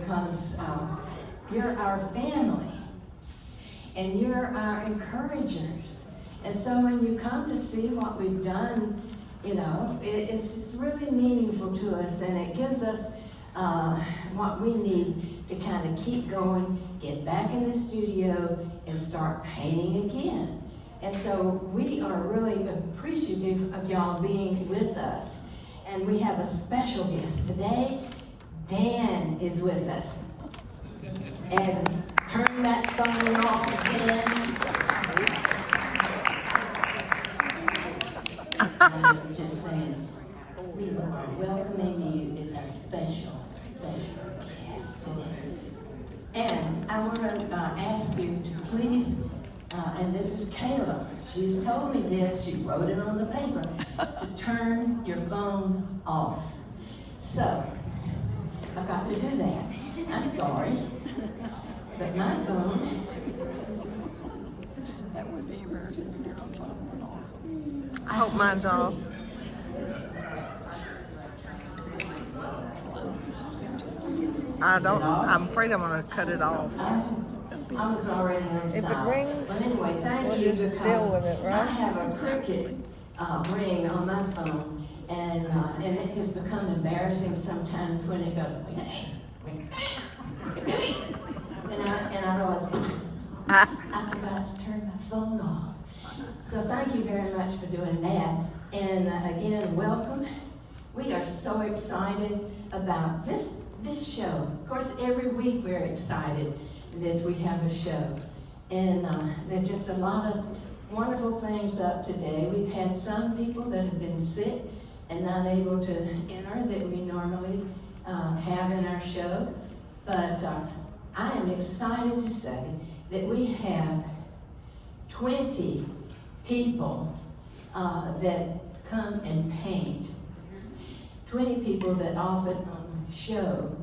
because you're our family and you're our encouragers. And so when you come to see what we've done, you know, it's really meaningful to us, and it gives us what we need to kind of keep going, get back in the studio, and start painting again. And so we are really appreciative of y'all being with us. And we have a special guest today. Dan is with us. And turn that phone off again. I'm just saying, we are welcoming you as our special guest today. And I want to ask you to please, and this is Kayla, she's told me this, she wrote it on the paper, to turn your phone off. So, I've got to do that. I'm sorry, but my phone... That would be embarrassing if your phone went off. I hope mine's off. I'm afraid I'm going to cut it off. I was already on If it silent. rings, But anyway, thank we'll you just because deal with it, right? I have a cricket ring on my phone, and it has become embarrassing sometimes when it goes, and I realize I forgot to turn my phone off. So thank you very much for doing that. And again, welcome. We are so excited about this show. Of course, every week we're excited that we have a show. And there are just a lot of wonderful things up today. We've had some people that have been sick and not able to enter that we normally have in our show. But I am excited to say that we have 20 people that come and paint. 20 people that often show.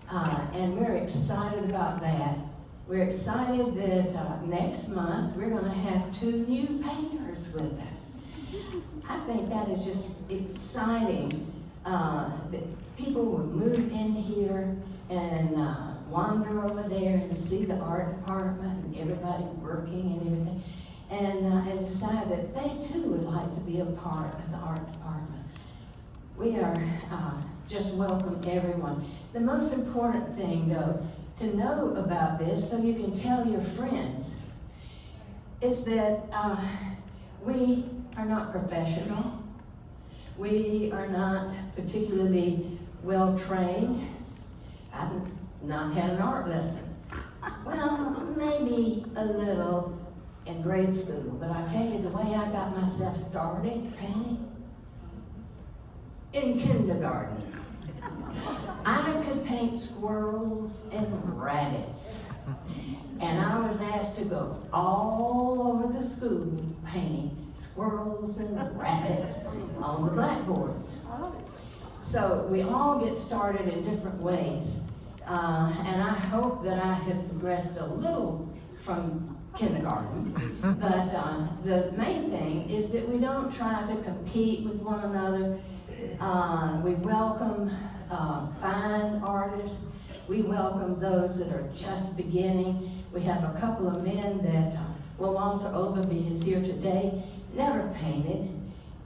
And we're excited about that. We're excited that next month we're going to have 2 new painters with us. I think that is just exciting that people will move in here and wander over there and see the art department and everybody working and everything, and decide that they too would like to be a part of the art department. We are just welcome everyone. The most important thing, though, to know about this so you can tell your friends is that we are not professional. We are not particularly well trained. I've not had an art lesson. Well, maybe a little in grade school, but I tell you, the way I got myself started painting, in kindergarten, I could paint squirrels and rabbits. And I was asked to go all over the school painting squirrels and rabbits on the blackboards. So we all get started in different ways. And I hope that I have progressed a little from kindergarten. But the main thing is that we don't try to compete with one another. We welcome fine artists. We welcome those that are just beginning. We have a couple of men that, Walter Overby is here today, never painted,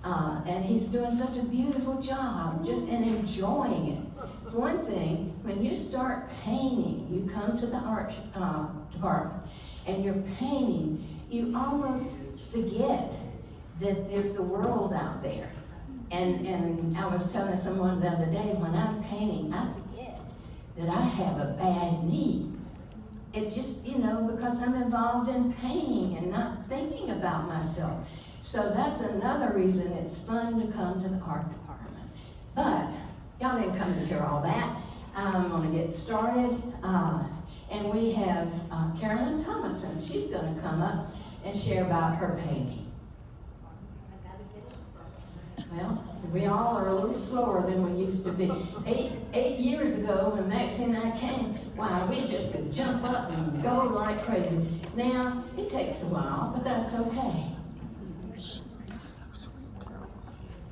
and he's doing such a beautiful job, just and enjoying it. For one thing, when you start painting, you come to the art department, and you're painting, you almost forget that there's a world out there. And I was telling someone the other day, when I'm painting, I forget that I have a bad knee. It just, because I'm involved in painting and not thinking about myself. So that's another reason it's fun to come to the art department. But y'all didn't come to hear all that. I'm going to get started. And we have Carolyn Thomason. She's going to come up and share about her painting. Well, we all are a little slower than we used to be. Eight years ago, when Maxie and I came, wow, we just could jump up and go like crazy. Now, it takes a while, but that's okay. She's so sweet.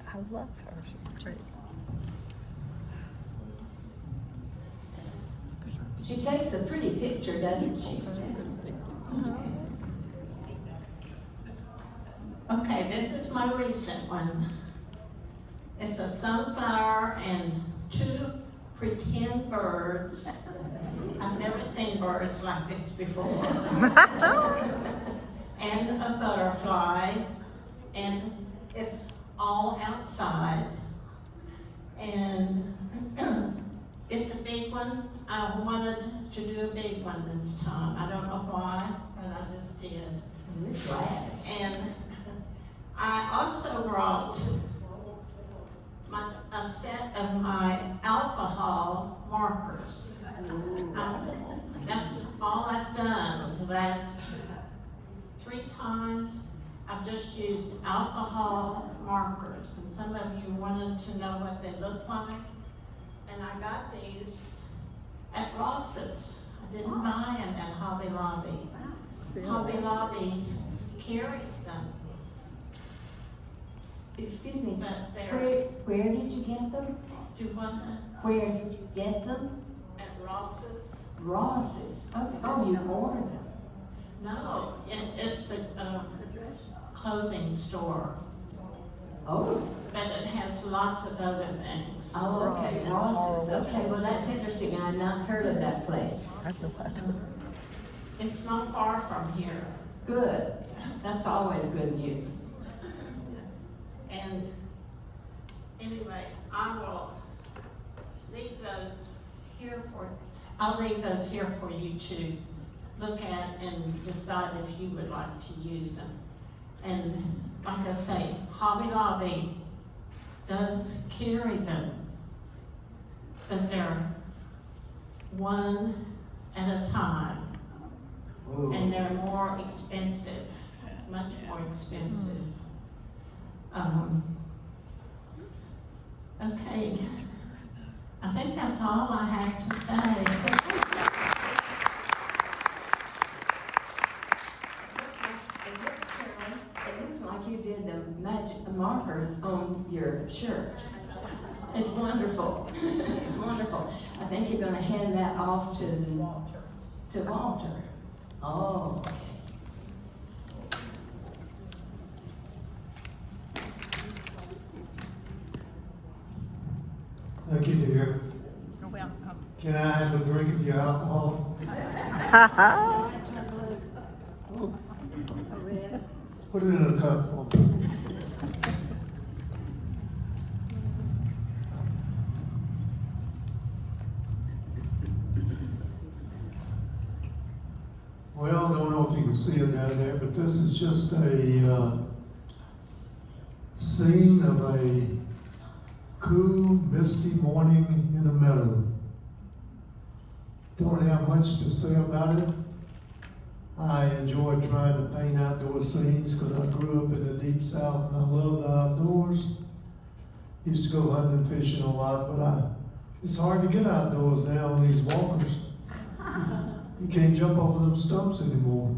I love her. Look at her. She takes a pretty picture, doesn't she? Okay, this is my recent one. It's a sunflower and 2 pretend birds. I've never seen birds like this before. And a butterfly, and it's all outside. And it's a big one. I wanted to do a big one this time. I don't know why, but I just did. We're glad. And I also brought a set of my alcohol markers. That's all I've done the last 3 times. I've just used alcohol markers, and some of you wanted to know what they look like. And I got these at Ross's. I didn't buy them at Hobby Lobby. Hobby Lobby carries them, Excuse me, but they're, where did you get them? do you want to, Where did you get them? at Ross's? Ross's. Okay. Oh, you ordered them. No, it's a clothing store, Oh. but it has lots of other things. Oh, okay, Ross's. Okay, well, that's interesting. I've not heard of that place. It's not far from here. Good. That's always good news. And anyway, I will leave those here for you to look at and decide if you would like to use them. And like I say, Hobby Lobby does carry them, but they're one at a time. And they're more expensive, much more expensive. Okay, I think that's all I have to say. It looks like you did the markers on your shirt. It's wonderful. It's wonderful. I think you're gonna hand that off to Walter. Oh, okay. Thank you, dear. You're welcome. Can I have a drink of your alcohol? Put it in a cup for me. Well, I don't know if you can see it down there, but this is just a scene of a cool, misty morning in a meadow. Don't have much to say about it. I enjoy trying to paint outdoor scenes because I grew up in the deep south and I love the outdoors. Used to go hunting and fishing a lot, but it's hard to get outdoors now on these walkers. You can't jump over them stumps anymore.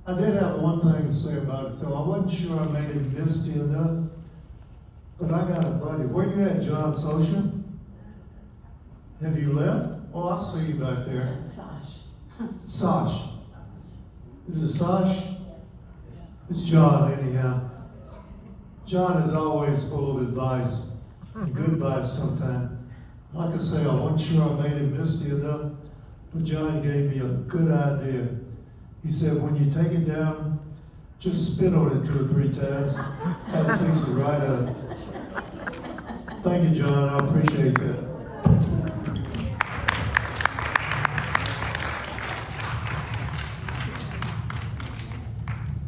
I did have one thing to say about it though. I wasn't sure I made it misty enough, but I got a buddy. Where you at, John Socia? Have you left? Oh, I see you back there. Sash. Sash. Is it Sash? It's John anyhow. John is always full of advice, good advice sometimes. Like I say, I wasn't sure I made it misty enough, but John gave me a good idea. He said, when you take it down, just spit on it 2 or 3 times. That'll fix it right up. Thank you, John. I appreciate that.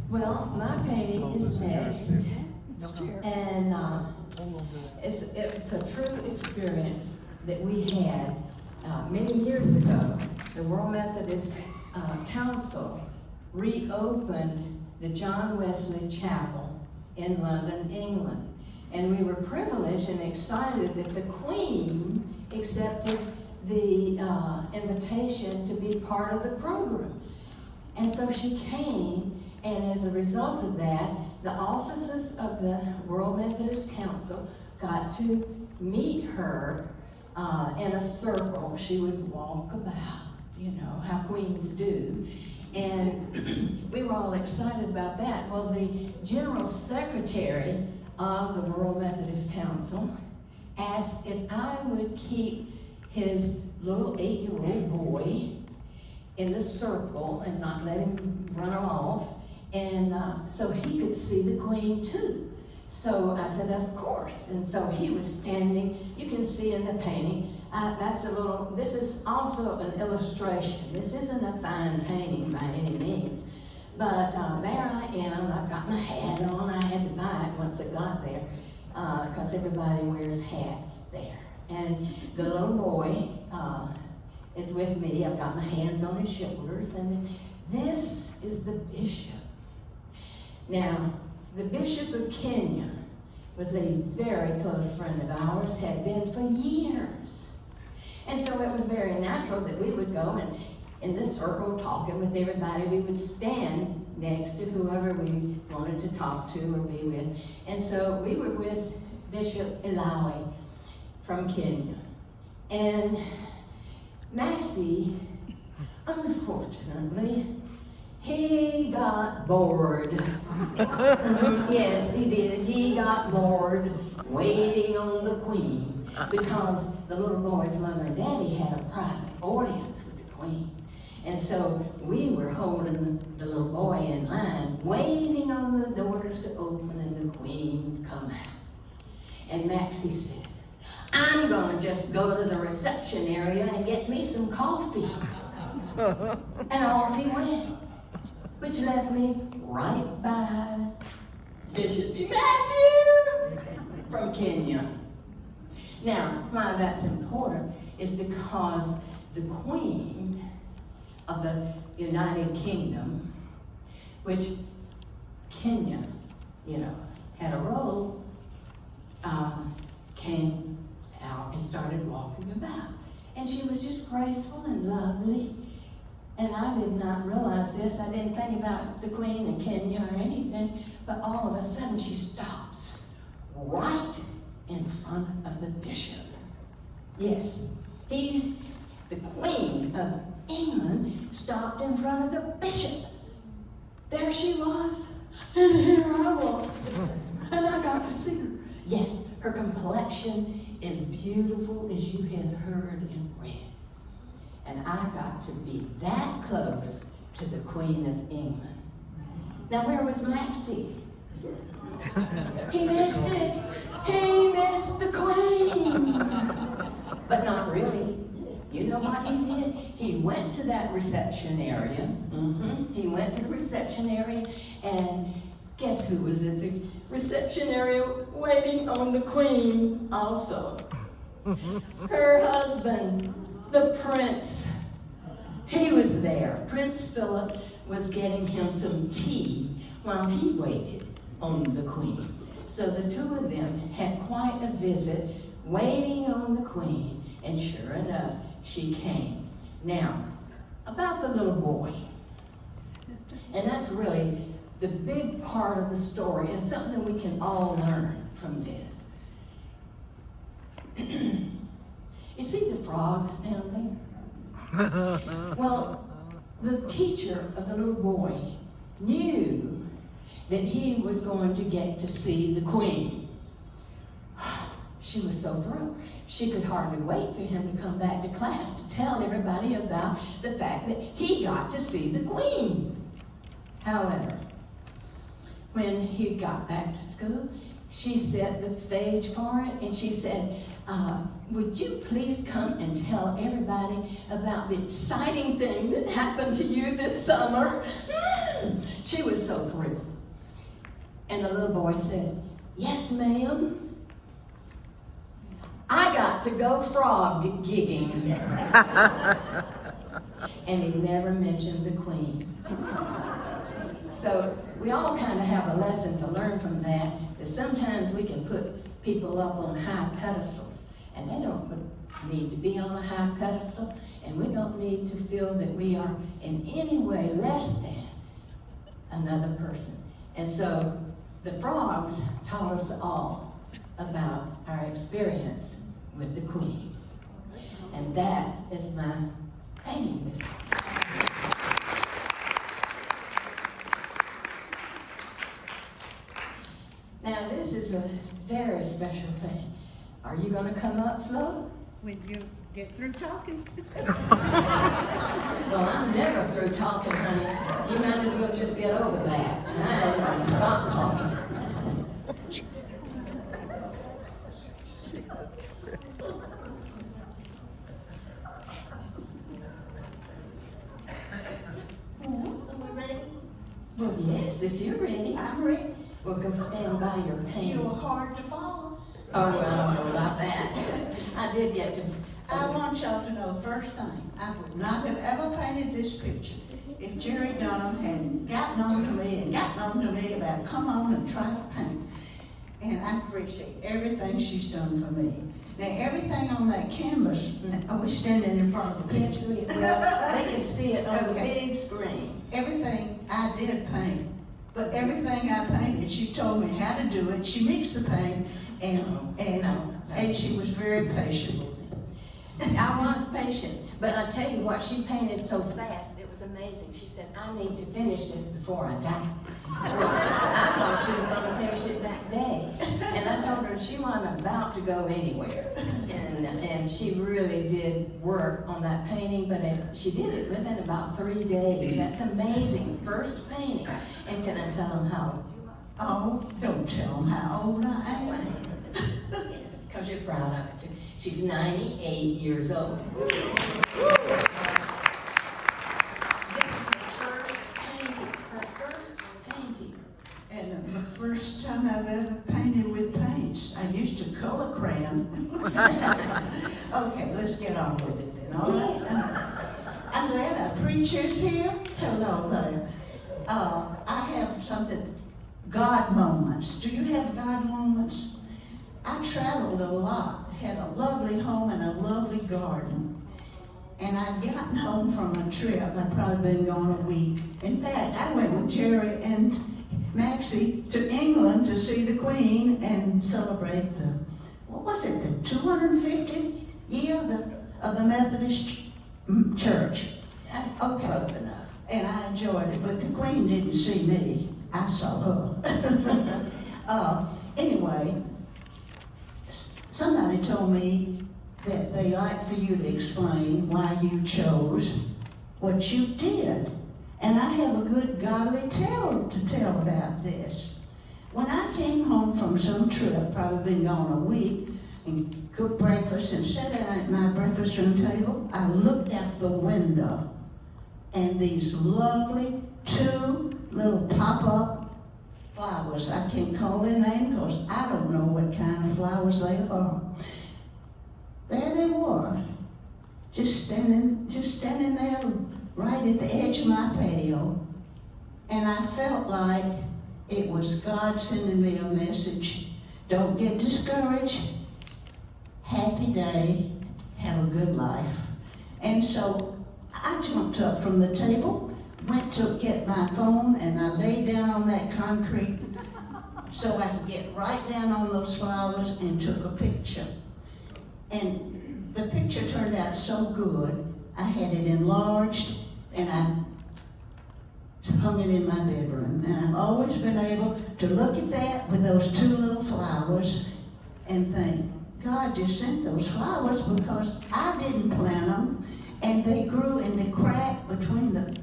Well, my painting is next, and it's a true experience that we had many years ago. The World Methodist Council reopened the John Wesley Chapel in London, England, and we were privileged and excited that the Queen accepted the invitation to be part of the program, and so she came. And as a result of that, the officers of the World Methodist Council got to meet her in a circle. She would walk about, you know, how queens do. And we were all excited about that. Well, the General Secretary of the World Methodist Council asked if I would keep his little 8-year-old boy in the circle and not let him run off, and so he could see the Queen too. So I said, of course. And so he was standing, you can see in the painting, this is also an illustration. This isn't a fine painting by any means. But there I am, I've got my hat on. I had to buy it once it got there, because everybody wears hats there. And the little boy is with me. I've got my hands on his shoulders, and this is the bishop. Now, the Bishop of Kenya was a very close friend of ours, had been for years. And so it was very natural that we would go and in this circle talking with everybody, we would stand next to whoever we wanted to talk to or be with. And so we were with Bishop Ilawi from Kenya. And Maxie, unfortunately, he got bored. Yes, he did. He got bored waiting on the Queen because the little boy's mother and daddy had a private audience with the Queen. And so we were holding the little boy in line, waiting on the doors to open and the Queen would come out. And Maxie said, I'm going to just go to the reception area and get me some coffee. And off he went, which left me right by Bishop Matthew from Kenya. Now, why that's important is because the Queen of the United Kingdom, which Kenya, had a role, came out and started walking about. And she was just graceful and lovely. And I did not realize this. I didn't think about the Queen of Kenya or anything. But all of a sudden she stops right in front of the bishop. Yes, he's the Queen of England stopped in front of the bishop. There she was. And here I was. And I got to see her. Yes, her complexion is beautiful as you have heard and read. And I got to be that close to the Queen of England. Now where was Maxie? He missed it. He missed the Queen. But not really. You know what he did? He went to that reception area. He went to the reception area, and guess who was at the reception area waiting on the Queen also? Her husband, the prince. He was there. Prince Philip was getting him some tea while he waited on the Queen. So the two of them had quite a visit waiting on the Queen, and sure enough, she came. Now, about the little boy, and that's really the big part of the story and something we can all learn from this. You see the frogs down there? Well, the teacher of the little boy knew that he was going to get to see the Queen. She was so thrilled. She could hardly wait for him to come back to class to tell everybody about the fact that he got to see the Queen. However, when he got back to school, she set the stage for it, and she said, would you please come and tell everybody about the exciting thing that happened to you this summer? She was so thrilled. And the little boy said, yes, ma'am. I got to go frog gigging. And he never mentioned the Queen. So we all kind of have a lesson to learn from that sometimes we can put people up on high pedestals, and they don't need to be on a high pedestal, and we don't need to feel that we are in any way less than another person. And so the frogs taught us all about our experience with the Queen. And that is my painting business. Now, this is a very special thing. Are you gonna come up, Flo? When you get through talking. Well, I'm never through talking, honey. You might as well just get over that. I don't want to stop talking. Are we ready? Well, yes, if you're ready. I'm ready. We'll go stand by your painting. You're hard to follow. Oh, well, I don't know about that. I did get to. I want y'all to know, first thing, I would not have ever painted this picture if Jerry Dunham hadn't gotten on to me about come on and try to paint. And I appreciate everything she's done for me. Now, everything on that canvas, are we standing in front of the Yes, picture? well, they can see it on the Okay. big screen. Everything I did paint, but everything I painted, she told me how to do it. She mixed the paint, and she was very patient with me. I was patient, but I tell you what, she painted so fast, it was amazing. She said, I need to finish this before I die. Well, I thought she was gonna finish it that day. And I told her she wasn't about to go anywhere. And she really did work on that painting, but she did it within about 3 days. That's amazing, first painting. And can I tell them how? Oh, don't tell them how old I am. Yes, because you're proud of it too. She's 98 years old. This is her first painting. And the first time I've ever painted with paints, I used to color crayon. Okay, let's get on with it then, all right? I'm glad our preacher's here. Hello there. I have something, God moments. Do you have God moments? I traveled a lot, had a lovely home and a lovely garden. And I'd gotten home from a trip. I'd probably been gone a week. In fact, I went with Jerry and Maxie to England to see the Queen and celebrate the, what was it, the 250th year of the Methodist Church. That's Okay. close enough. And I enjoyed it, but the Queen didn't see me. I saw her. Anyway, somebody told me that they like for you to explain why you chose what you did. And I have a good godly tale to tell about this. When I came home from some trip, probably been gone a week, and cooked breakfast and sat down at my breakfast room table, I looked out the window and these lovely 2 little pop-up flowers. I can't call their name because I don't know what kind of flowers they are. There they were, just standing there right at the edge of my patio. And I felt like it was God sending me a message. Don't get discouraged. Happy day. Have a good life. And so I jumped up from the table, went to get my phone, and I laid down on that concrete so I could get right down on those flowers and took a picture. And the picture turned out so good, I had it enlarged and I hung it in my bedroom. And I've always been able to look at that with those 2 little flowers and think, God just sent those flowers because I didn't plant them. And they grew in the crack between the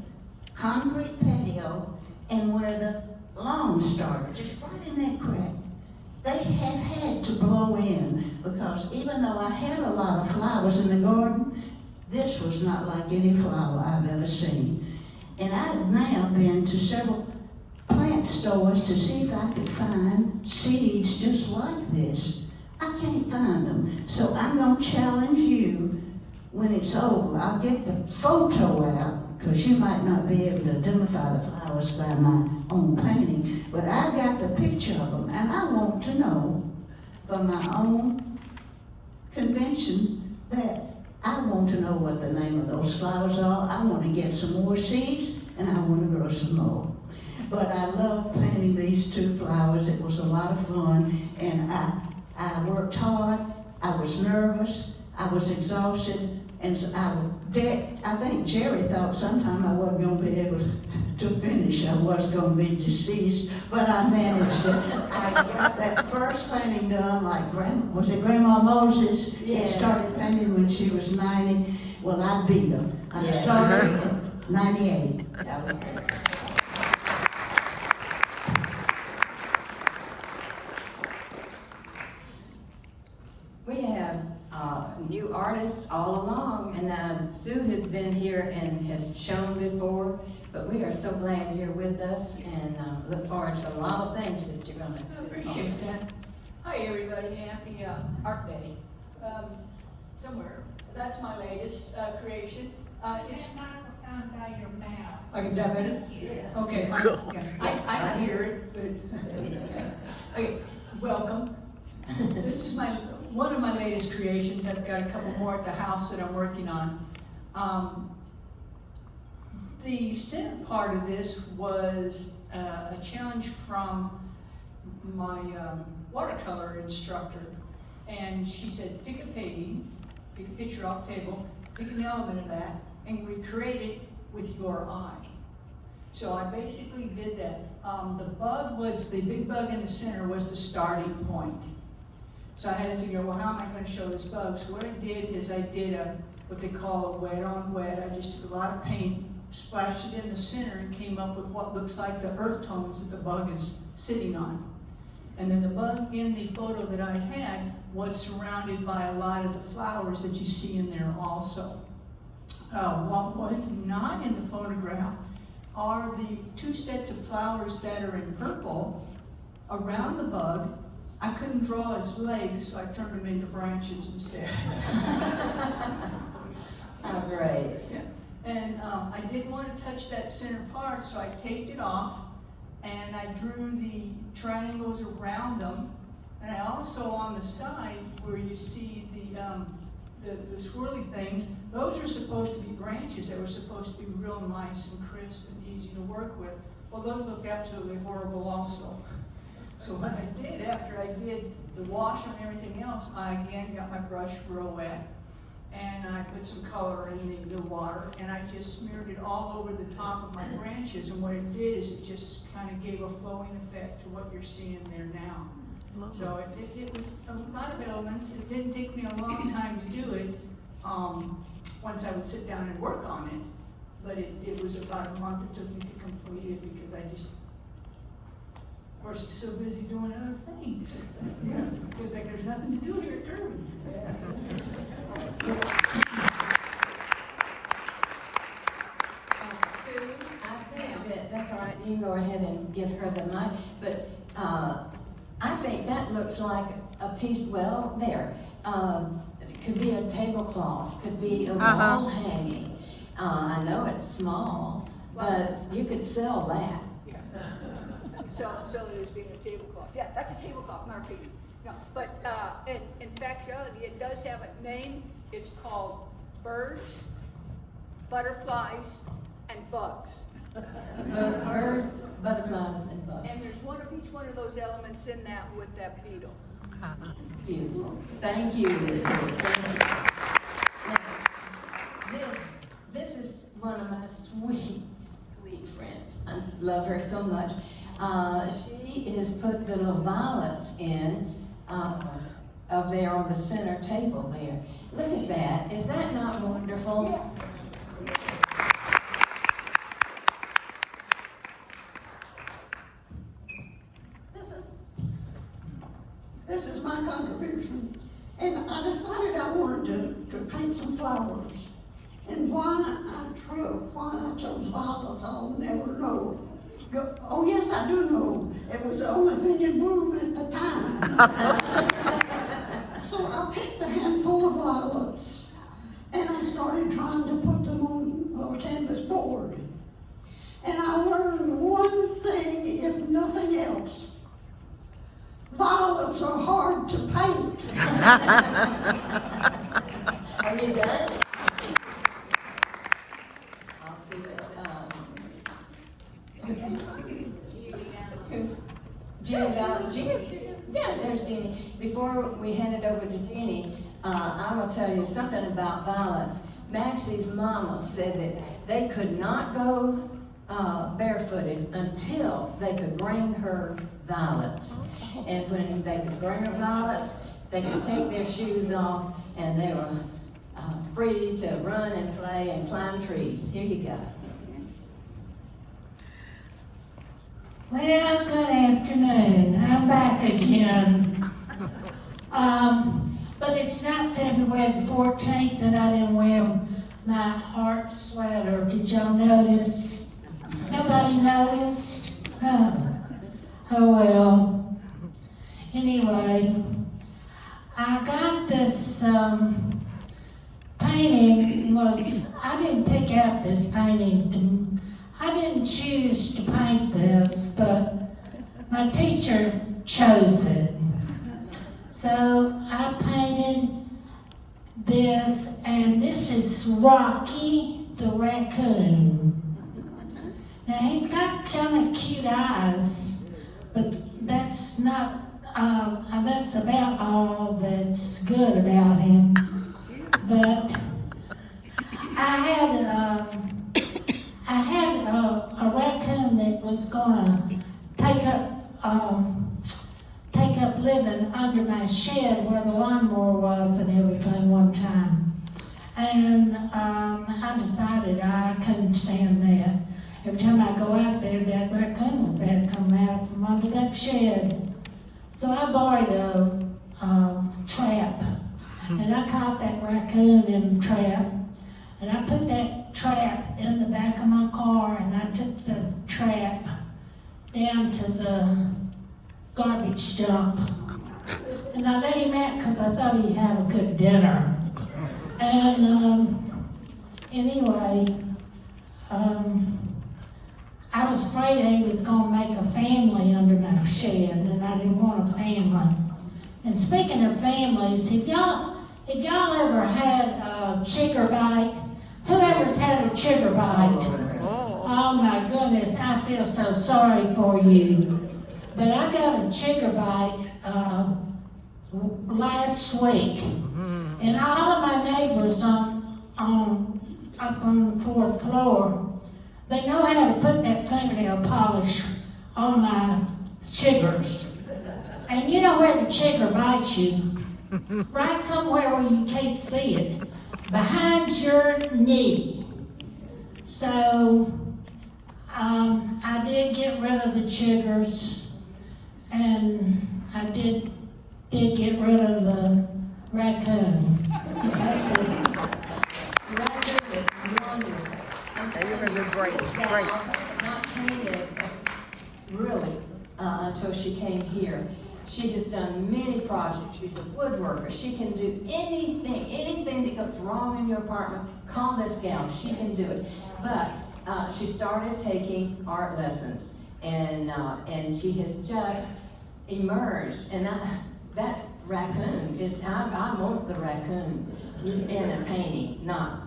concrete patio and where the lawn started, just right in that crack. They have had to blow in because even though I had a lot of flowers in the garden, this was not like any flower I've ever seen. And I've now been to several plant stores to see if I could find seeds just like this. I can't find them. So I'm going to challenge you. When it's over, I'll get the photo out because you might not be able to identify the flowers by my own painting, but I've got the picture of them, and I want to know from my own convention that I want to know what the name of those flowers are. I want to get some more seeds, and I want to grow some more. But I love painting these 2 flowers. It was a lot of fun, and I worked hard. I was nervous. I was exhausted, And so I think Jerry thought sometime I wasn't gonna be able to finish. I was gonna be deceased, but I managed it. I got that first painting done like was it Grandma Moses? Yeah. It started painting when she was 90. Well, I beat her. I started at 98. We have new artists all along, and Sue has been here and has shown before, but we are so glad you're with us and look forward to a lot of things that you're going to Appreciate that. Hi, everybody. Happy Art Day. Somewhere. That's my latest creation. It's microphone by your mouth. like, is that better? Yes. Okay, fine. Okay. I can hear it, but okay. Welcome. This is one of my latest creations. I've got a couple more at the house that I'm working on. The center part of this was a challenge from my watercolor instructor, and she said, pick a painting, pick a picture off the table, pick an element of that, and recreate it with your eye. So I basically did that. The big bug in the center was the starting point. So I had to figure, well, how am I going to show this bug? So what I did is I did what they call a wet on wet. I just took a lot of paint, splashed it in the center, and came up with what looks like the earth tones that the bug is sitting on. And then the bug in the photo that I had was surrounded by a lot of the flowers that you see in there also. What was not in the photograph are the two sets of flowers that are in purple around the bug. I couldn't draw his legs, so I turned them into branches instead. Oh, great. Yeah. And I didn't want to touch that center part, so I taped it off, and I drew the triangles around them. And I also, on the side where you see the swirly things, those were supposed to be branches. They were supposed to be real nice and crisp and easy to work with. Well, those look absolutely horrible also. So what I did after I did the wash and everything else, I again got my brush real wet, and I put some color in the water, and I just smeared it all over the top of my branches. And what it did is it just kind of gave a flowing effect to what you're seeing there now. So it was a lot of elements. It didn't take me a long time to do it once I would sit down and work on it. But it was about a month it took me to complete it because I just, of course, so busy doing other things. Yeah, because like there's nothing to do here at Kirby. Sue, I think that's all right. You can go ahead and give her the mic. But I think that looks like a piece. Well, there. It could be a tablecloth. Could be a wall hanging. I know it's small, but you could sell that. Sell it as being a tablecloth. Yeah, that's a tablecloth, not a painting. No, but in factuality, it does have a name. It's called Birds, Butterflies, and Bugs. Birds, butterflies, and bugs. And there's one of each one of those elements in that with that beetle. Beautiful. Thank you. Thank you. Now, this is one of my sweet friends. I love her so much. She has put the little violets in of there on the center table there. Look at that. Is that not wonderful? Yeah. This is my contribution. And I decided I wanted to paint some flowers. And why I chose violets, I'll never know. Oh yes, I do know. It was the only thing in bloom at the time. So I picked a handful of violets, and I started trying to put them on a canvas board. And I learned one thing, if nothing else. Violets are hard to paint. Are you done? I'll see that. Jeannie, yeah, there's Jeannie. Before we hand it over to Jeannie, I will tell you something about violets. Maxie's mama said that they could not go barefooted until they could bring her violets. And when they could bring her violets, they could take their shoes off and they were free to run and play and climb trees. Here you go. Well, good afternoon. I'm back again. But it's not February the 14th that I didn't wear my heart sweater. Did y'all notice? Nobody noticed? Oh well. Anyway, I got this painting I didn't pick out this painting. I didn't choose to paint this, but my teacher chose it. So I painted this, and this is Rocky the raccoon. Now he's got kind of cute eyes, but that's not, that's about all that's good about him. But I had a raccoon that was gonna take up living under my shed where the lawnmower was and everything one time. And I decided I couldn't stand that. Every time I go out there, that raccoon was had to come out from under that shed. So I borrowed a trap, and I caught that raccoon in the trap, and I put that trap in the back of my car, and I took the trap down to the garbage dump. And I let him out because I thought he'd have a good dinner. And anyway, I was afraid he was going to make a family under my shed, and I didn't want a family. And speaking of families, if y'all ever had a chigger bite, whoever's had a chigger bite, oh my goodness, I feel so sorry for you. But I got a chigger bite last week, and all of my neighbors up on the fourth floor, they know how to put that fingernail polish on my chiggers. And you know where the chigger bites you? Right somewhere where you can't see it, behind your knee. So I did get rid of the chiggers, and I did get rid of the raccoon. That's it. You're gonna do great, great. Not painted, really, until she came here. She has done many projects. She's a woodworker. She can do anything that goes wrong in your apartment. Call this gal. She can do it. But she started taking art lessons, and she has just emerged. And that raccoon is. I want the raccoon in a painting, not.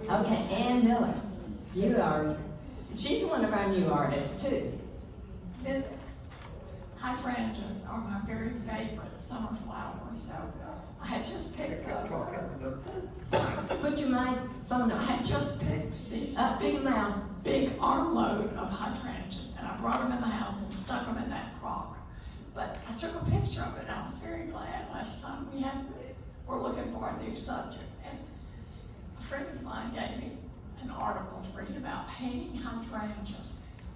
Okay, Ann Miller, she's one of our new artists too. Hydrangeas are my very favorite summer flower, so I had just picked those. Put your phone I up. had just picked these big armload of hydrangeas, and I brought them in the house and stuck them in that crock. But I took a picture of it, and I was very glad. Last time we're looking for a new subject, and a friend of mine gave me an article to read about painting hydrangeas.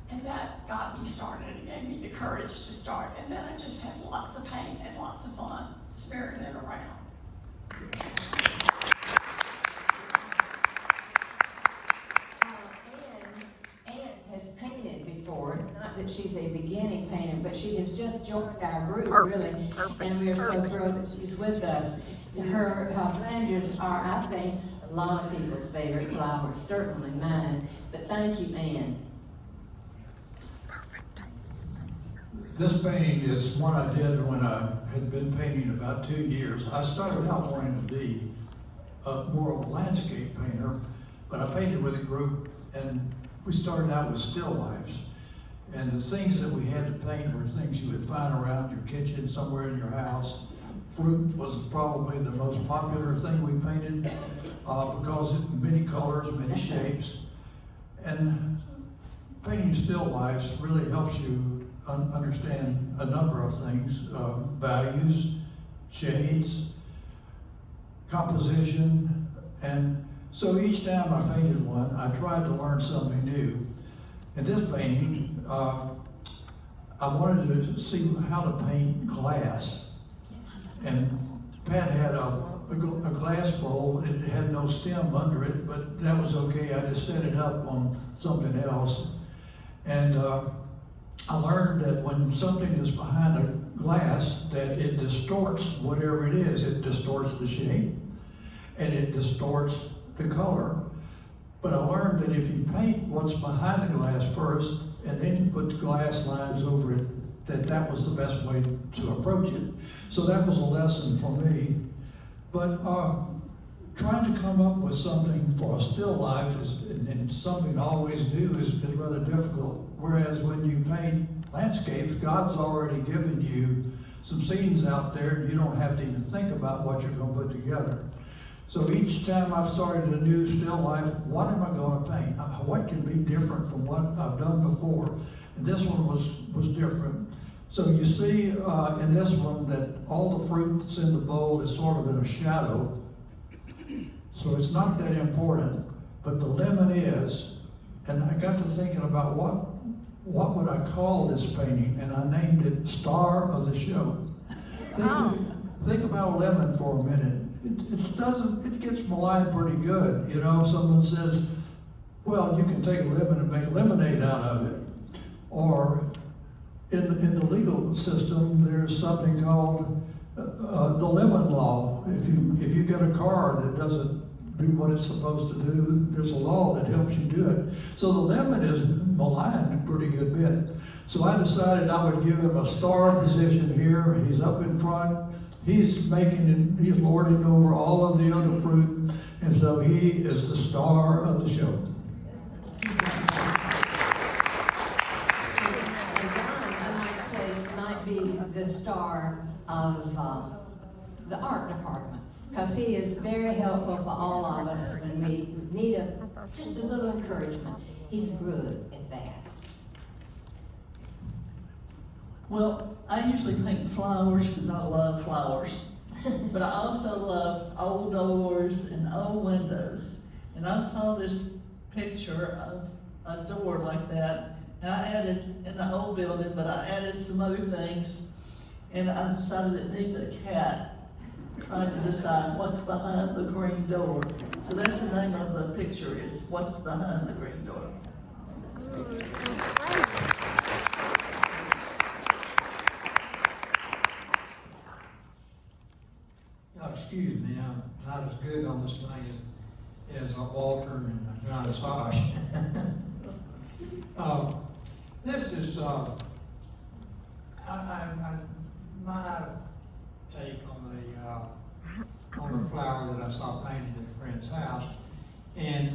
And that got me started. It gave me the courage to start. And then I just had lots of paint and lots of fun smearing it around. Ann has painted before. It's not that she's a beginning painter, but she has just joined our group, really. And we're so thrilled that she's with us. Her hydrangeas are, I think, a lot of people's favorite flowers, certainly mine. But thank you, Ann. This painting is one I did when I had been painting about 2 years. I started out wanting to be more of a landscape painter, but I painted with a group, and we started out with still lifes. And the things that we had to paint were things you would find around your kitchen, somewhere in your house. Fruit was probably the most popular thing we painted. because it many colors, many shapes. And painting still lifes really helps you understand a number of things, values, shades, composition, and so each time I painted one, I tried to learn something new. In this painting, I wanted to see how to paint glass. And Pat had a glass bowl. It had no stem under it, but that was okay. I just set it up on something else. And I learned that when something is behind a glass, that it distorts whatever it is. It distorts the shape, and it distorts the color. But I learned that if you paint what's behind the glass first, and then you put the glass lines over it, that was the best way to approach it. So that was a lesson for me. But trying to come up with something for a still life and something to always do is rather difficult. Whereas when you paint landscapes, God's already given you some scenes out there, and you don't have to even think about what you're going to put together. So each time I've started a new still life, what am I going to paint? What can be different from what I've done before? And this one was different. So you see in this one that all the fruit that's in the bowl is sort of in a shadow. So it's not that important, but the lemon is. And I got to thinking about what would I call this painting, and I named it Star of the Show. Think about a lemon for a minute. It gets maligned pretty good. You know, someone says, well, you can take a lemon and make lemonade out of it. Or in the legal system, there's something called the lemon law. If you get a car that doesn't do what it's supposed to do, there's a law that helps you do it. So the lemon is maligned a pretty good bit. So I decided I would give him a star position here. He's up in front. He's lording over all of the other fruit, and so he is the star of the show. And Don, I might say, might be the star of the art department, because he is very helpful for all of us when we need just a little encouragement. He's good at that. Well, I usually paint flowers because I love flowers. But I also love old doors and old windows. And I saw this picture of a door like that. And I added, in the old building, but I added some other things. And I decided it needed a cat, trying to decide what's behind the green door. So that's the name of the picture, is What's Behind the Green Door. Excuse me, I'm not as good on this thing as Walter and John Sosh. This is, my take on the flower that I saw painted at a friend's house. And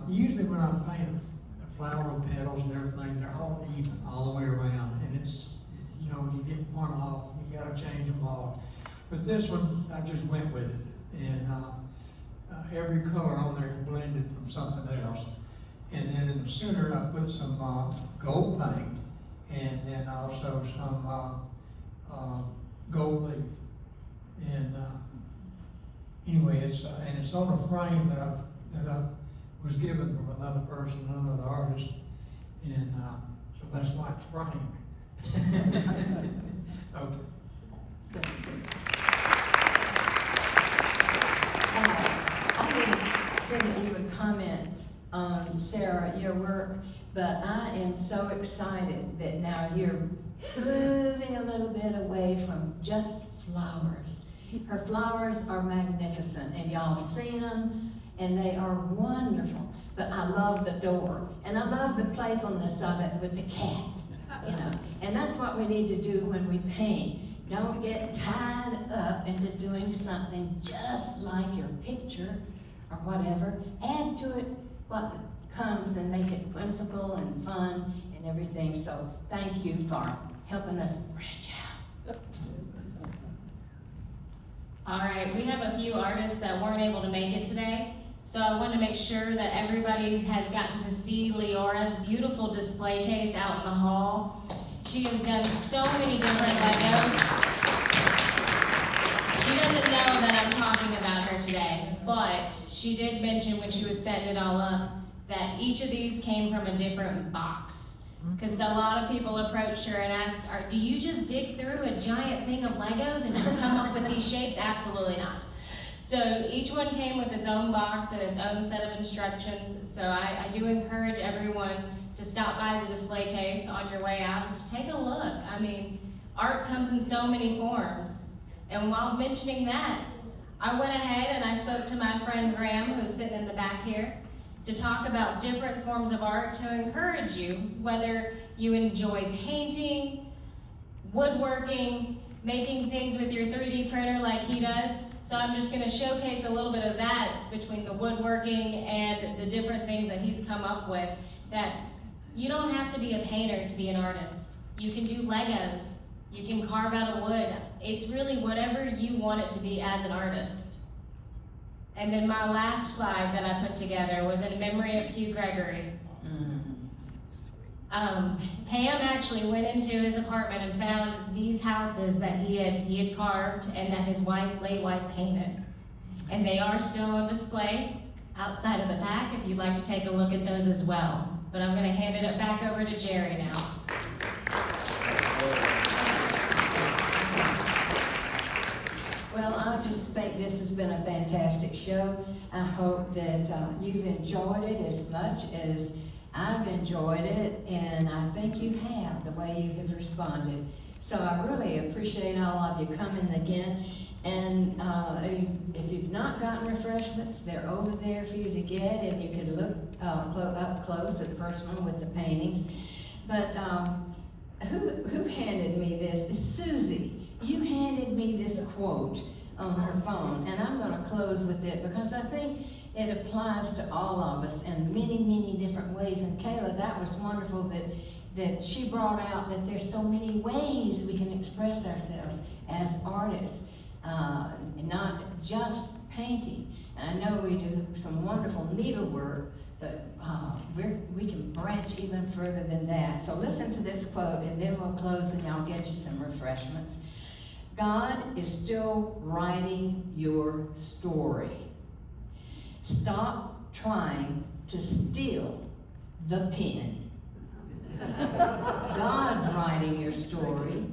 usually when I paint a flower with petals and everything, they're all even all the way around. And it's, you know, you get one off, you gotta change them all. But this one, I just went with it, and every color on there is blended from something else. And then in the center, I put some gold paint, and then also some gold leaf. And anyway, it's on a frame that I was given from another person, another artist, and so that's why it's framed. Okay. I didn't even comment on, Sarah, your work, but I am so excited that now you're moving a little bit away from just flowers. Her flowers are magnificent, and y'all have seen them, and they are wonderful. But I love the door, and I love the playfulness of it with the cat, you know. And that's what we need to do when we paint. Don't get tied up into doing something just like your picture or whatever. Add to it what comes and make it whimsical and fun and everything. So thank you for helping us branch out. All right, we have a few artists that weren't able to make it today. So I want to make sure that everybody has gotten to see Leora's beautiful display case out in the hall. She has done so many different Legos. She doesn't know that I'm talking about her today, but she did mention when she was setting it all up that each of these came from a different box. Because a lot of people approached her and asked, do you just dig through a giant thing of Legos and just come up with these shapes? Absolutely not. So each one came with its own box and its own set of instructions. So I do encourage everyone to stop by the display case on your way out and just take a look. I mean, art comes in so many forms. And while mentioning that, I went ahead and I spoke to my friend Graham, who's sitting in the back here, to talk about different forms of art to encourage you, whether you enjoy painting, woodworking, making things with your 3D printer like he does. So I'm just gonna showcase a little bit of that between the woodworking and the different things that he's come up with, that you don't have to be a painter to be an artist. You can do Legos, you can carve out of wood. It's really whatever you want it to be as an artist. And then my last slide that I put together was in memory of Hugh Gregory. Pam actually went into his apartment and found these houses that he had carved and that his late wife painted. And they are still on display outside of the back if you'd like to take a look at those as well. But I'm gonna hand it back over to Jerry now. Well, I just think this has been a fantastic show. I hope that you've enjoyed it as much as I've enjoyed it, and I think you have, the way you have responded. So I really appreciate all of you coming again. And if you've not gotten refreshments, they're over there for you to get, and you can look up close and personal with the paintings. But who handed me this? It's Susie. You handed me this quote on her phone, and I'm going to close with it because I think it applies to all of us in many, many different ways. And Kayla, that was wonderful that she brought out that there's so many ways we can express ourselves as artists, not just painting. And I know we do some wonderful needlework, but we can branch even further than that. So listen to this quote, and then we'll close and I'll get you some refreshments. God is still writing your story. Stop trying to steal the pen. God's writing your story,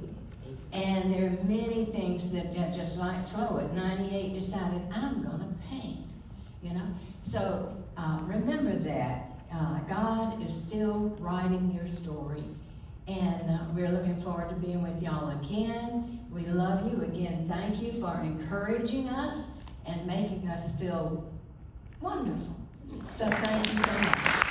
and there are many things that just like Flo at 98 decided, I'm gonna paint, you know? So remember that. God is still writing your story, and we're looking forward to being with y'all again. We love you. Again, thank you for encouraging us and making us feel wonderful. So thank you so much.